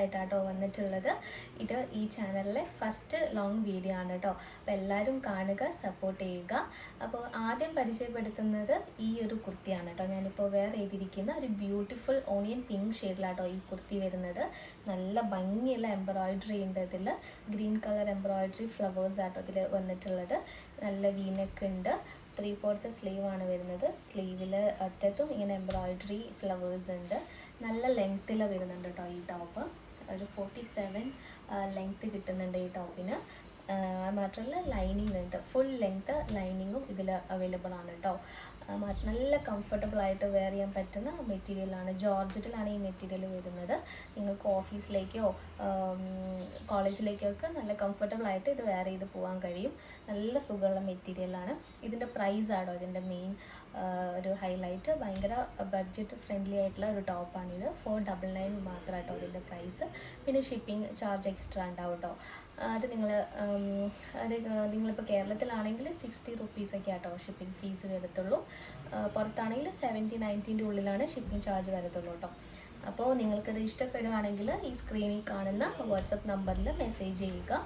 ആയിട്ടാട്ടോ വന്നിട്ടുള്ളത്. ഇത് ഈ ചാനലിലെ ഫസ്റ്റ് ലോങ് വീഡിയോ ആണ് കേട്ടോ. അപ്പോൾ എല്ലാവരും കാണുക, സപ്പോർട്ട് ചെയ്യുക. അപ്പോൾ ആദ്യം പരിചയപ്പെടുത്തുന്നത് ഈ ഒരു കുർത്തിയാണ് കേട്ടോ. ഞാനിപ്പോൾ വേറെ ചെയ്തിരിക്കുന്ന ഒരു ബ്യൂട്ടിഫുൾ ഓണിയൻ പിങ്ക് ഷെയ്ഡിലാട്ടോ ഈ കുർത്തി വരുന്നത്. നല്ല ഭംഗിയുള്ള എംബ്രോയിഡറി ഉണ്ട്. ഇതിൽ ഗ്രീൻ കളർ എംബ്രോയിഡറി ഫ്ലവേഴ്സ് ആട്ടോ ഇതിൽ വന്നിട്ടുള്ളത്. നല്ല വീനക്ക് ഉണ്ട്. 3/4 സ്ലീവ് ആണ് വരുന്നത്. സ്ലീവിൽ അറ്റത്തും ഇങ്ങനെ എംബ്രോയിഡറി ഫ്ലവേഴ്സ് ഉണ്ട്. നല്ല ലെങ്ത്തിൽ വരുന്നുണ്ട് കേട്ടോ ഈ ടോപ്പ്. ഒരു 47 ലെങ്ത്ത് കിട്ടുന്നുണ്ട് ഈ ടോപ്പിന്. മാത്രമല്ല ലൈനിങ് ഉണ്ട്, ഫുൾ ലെങ്ത്ത് ലൈനിങ്ങും ഇതിൽ അവൈലബിൾ ആണ് കേട്ടോ. നല്ല കംഫർട്ടബിൾ ആയിട്ട് വെയർ ചെയ്യാൻ പറ്റുന്ന മെറ്റീരിയലാണ്. ജോർജറ്റിലാണ് ഈ മെറ്റീരിയൽ വരുന്നത്. നിങ്ങൾക്ക് ഓഫീസിലേക്കോ കോളേജിലേക്കോ ഒക്കെ നല്ല കംഫർട്ടബിൾ ആയിട്ട് ഇത് വെയർ ചെയ്ത് പോകാൻ കഴിയും. നല്ല സുഖമുള്ള മെറ്റീരിയലാണ്. ഇതിൻ്റെ പ്രൈസ് ആണോ ഇതിൻ്റെ മെയിൻ ഒരു ഹൈലൈറ്റ്. ഭയങ്കര ബഡ്ജറ്റ് ഫ്രണ്ട്ലി ആയിട്ടുള്ള ഒരു ടോപ്പാണിത്. 499 മാത്രമായിട്ടോ ഇതിൻ്റെ പ്രൈസ്. പിന്നെ ഷിപ്പിംഗ് ചാർജ് എക്സ്ട്രാ ഉണ്ടാവും കേട്ടോ. അത് നിങ്ങളിപ്പോൾ കേരളത്തിലാണെങ്കിൽ 60 റുപ്പീസൊക്കെ ആട്ടോ ഷിപ്പിംഗ് ഫീസ് വരത്തുള്ളൂ. പുറത്താണെങ്കിൽ 70-90 ഉള്ളിലാണ് ഷിപ്പിംഗ് ചാർജ് വരത്തുള്ളൂ കേട്ടോ. അപ്പോൾ നിങ്ങൾക്കത് ഇഷ്ടപ്പെടുകയാണെങ്കിൽ ഈ സ്ക്രീനിൽ കാണുന്ന വാട്സപ്പ് നമ്പറിൽ മെസ്സേജ് ചെയ്യുക.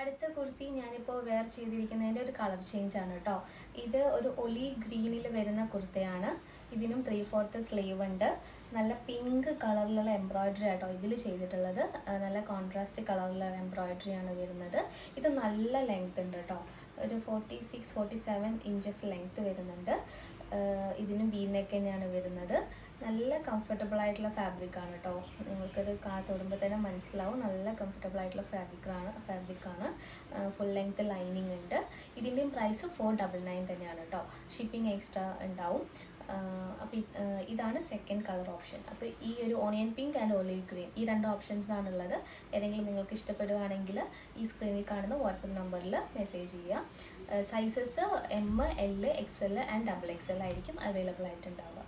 അടുത്ത കുർത്തി ഞാനിപ്പോൾ വെയർ ചെയ്തിരിക്കുന്നതിൻ്റെ ഒരു കളർ ചേഞ്ച് ആണ് കേട്ടോ. ഇത് ഒരു ഒലീവ് ഗ്രീനിൽ വരുന്ന കുർത്തയാണ്. ഇതിനും 3/4 സ്ലീവ് ഉണ്ട്. നല്ല പിങ്ക് കളറിലുള്ള എംബ്രോയിഡറി ആട്ടോ ഇതിൽ ചെയ്തിട്ടുള്ളത്. നല്ല കോൺട്രാസ്റ്റ് കളറിലുള്ള എംബ്രോയിഡറി ആണ് വരുന്നത്. ഇത് നല്ല ലെങ്ത് ഉണ്ട് കേട്ടോ. ഒരു 46-47 ഇഞ്ചസ് ലെങ്ത്ത് വരുന്നുണ്ട്. ഇതിനും വീനെക്ക് തന്നെയാണ് വരുന്നത്. നല്ല കംഫർട്ടബിൾ ആയിട്ടുള്ള ഫാബ്രിക്കാണ് കേട്ടോ. നിങ്ങൾക്കത് തൊടുമ്പോൾ തന്നെ മനസ്സിലാവും. നല്ല കംഫർട്ടബിൾ ആയിട്ടുള്ള ഫാബ്രിക്കാണ്. ഫുൾ ലെങ്ത്ത് ലൈനിങ് ഉണ്ട്. ഇതിൻ്റെയും പ്രൈസ് 499 തന്നെയാണ് കേട്ടോ. ഷിപ്പിംഗ് എക്സ്ട്രാ ഉണ്ടാവും. അപ്പോൾ ഇതാണ് സെക്കൻഡ് കളർ ഓപ്ഷൻ. അപ്പോൾ ഈ ഒരു onion pink and olive green ഈ രണ്ട് ഓപ്ഷൻസാണുള്ളത്. ഏതെങ്കിലും നിങ്ങൾക്ക് ഇഷ്ടപ്പെടുകയാണെങ്കിൽ ഈ സ്ക്രീനിൽ കാണുന്ന വാട്സപ്പ് നമ്പറിൽ മെസ്സേജ് ചെയ്യുക. Sizes M, L, XL and XXL ആയിരിക്കും അവൈലബിൾ ആയിട്ടുണ്ടാവുക.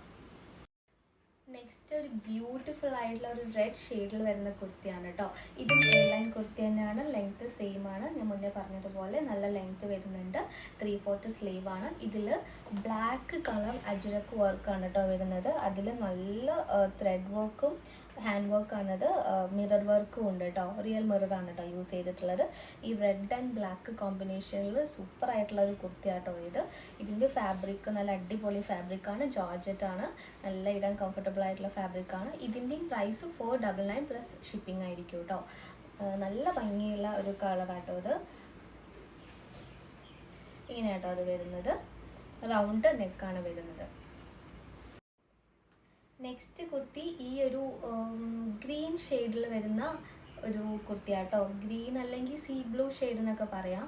നെക്സ്റ്റ് ഒരു ബ്യൂട്ടിഫുൾ ആയിട്ടുള്ള ഒരു റെഡ് ഷെയ്ഡിൽ വരുന്ന കുർത്തിയാണ് കേട്ടോ. ഇതും എയർലൈൻ കുർത്തി തന്നെയാണ്. ലെങ്ത്ത് സെയിം ആണ്. ഞാൻ മുന്നേ പറഞ്ഞതുപോലെ നല്ല ലെങ്ത്ത് വരുന്നുണ്ട്. 3/4 സ്ലീവ് ആണ്. ഇതിൽ ബ്ലാക്ക് കളർ അജ്രക്ക് വർക്കാണ് കേട്ടോ വരുന്നത്. അതിൽ നല്ല ത്രെഡ് വർക്കും ഹാൻഡ് വർക്കാണത്. മിറർ വർക്കും ഉണ്ട് കേട്ടോ. റിയൽ മിററാണ് കേട്ടോ യൂസ് ചെയ്തിട്ടുള്ളത്. ഈ റെഡ് ആൻഡ് ബ്ലാക്ക് കോമ്പിനേഷനിൽ സൂപ്പർ ആയിട്ടുള്ള ഒരു കുർത്തിയാട്ടോ ഇത്. ഇതിൻ്റെ ഫാബ്രിക് നല്ല അടിപൊളി ഫാബ്രിക്കാണ്. ജോർജറ്റാണ്. നല്ല ഇടാൻ കംഫർട്ടബിൾ ആയിട്ടുള്ള ഫാബ്രിക്കാണ്. ഇതിൻ്റെയും പ്രൈസ് 499 പ്ലസ് ഷിപ്പിംഗ് ആയിരിക്കും കേട്ടോ. നല്ല ഭംഗിയുള്ള ഒരു കളറാട്ടോ ഇത്. ഇങ്ങനെയാട്ടോ അത് വരുന്നത്. റൗണ്ട് നെക്കാണ് വരുന്നത്. നെക്സ്റ്റ് കുർത്തി ഈ ഒരു ഗ്രീൻ ഷെയ്ഡിൽ വരുന്ന ഒരു കുർത്തിയാട്ടോ. ഗ്രീൻ അല്ലെങ്കിൽ സീ ബ്ലൂ ഷെയ്ഡ് എന്നൊക്കെ പറയാം.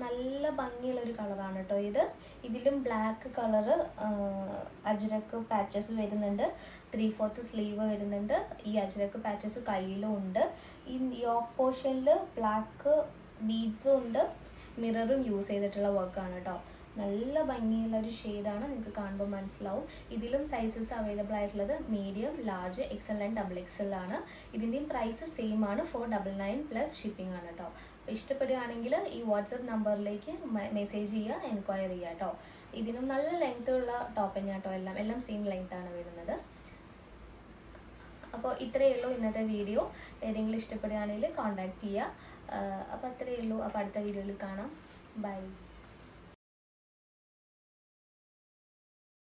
നല്ല ഭംഗിയുള്ളൊരു കളറാണ് കേട്ടോ ഇത്. ഇതിലും ബ്ലാക്ക് കളറ് അജ്രക്ക് പാച്ചസ് വരുന്നുണ്ട്. 3/4 സ്ലീവ് വരുന്നുണ്ട്. ഈ അജ്രക്ക് പാച്ചസ് കയ്യിലും ഉണ്ട്. ഈ യോക്ക് പോർഷനിൽ ബ്ലാക്ക് ബീഡ്സും ഉണ്ട്. മിററും യൂസ് ചെയ്തിട്ടുള്ള വർക്കാണ് കേട്ടോ. നല്ല ഭംഗിയുള്ള ഒരു ഷെയ്ഡാണ്. നിങ്ങൾക്ക് കാണുമ്പോൾ മനസ്സിലാവും. ഇതിലും സൈസസ് അവൈലബിൾ ആയിട്ടുള്ളത് medium, large, XL and XXL ആണ്. ഇതിൻ്റെയും പ്രൈസ് സെയിം ആണ്. 499 പ്ലസ് ഷിപ്പിംഗ് ആണ് കേട്ടോ. അപ്പോൾ ഇഷ്ടപ്പെടുകയാണെങ്കിൽ ഈ വാട്സപ്പ് നമ്പറിലേക്ക് മെസ്സേജ് ചെയ്യുക, എൻക്വയറി ചെയ്യുക കേട്ടോ. ഇതിനും നല്ല ലെങ്ത്ത് ഉള്ള ടോപ്പ് തന്നെയാണ് കേട്ടോ. എല്ലാം സെയിം ലെങ്ത് ആണ് വരുന്നത്. അപ്പോൾ ഇത്രയേ ഉള്ളൂ ഇന്നത്തെ വീഡിയോ. ഏതെങ്കിലും ഇഷ്ടപ്പെടുകയാണെങ്കിൽ കോൺടാക്റ്റ് ചെയ്യുക. അപ്പോൾ അത്രയേ ഉള്ളൂ. അപ്പോൾ അടുത്ത വീഡിയോയിൽ കാണാം. ബൈ.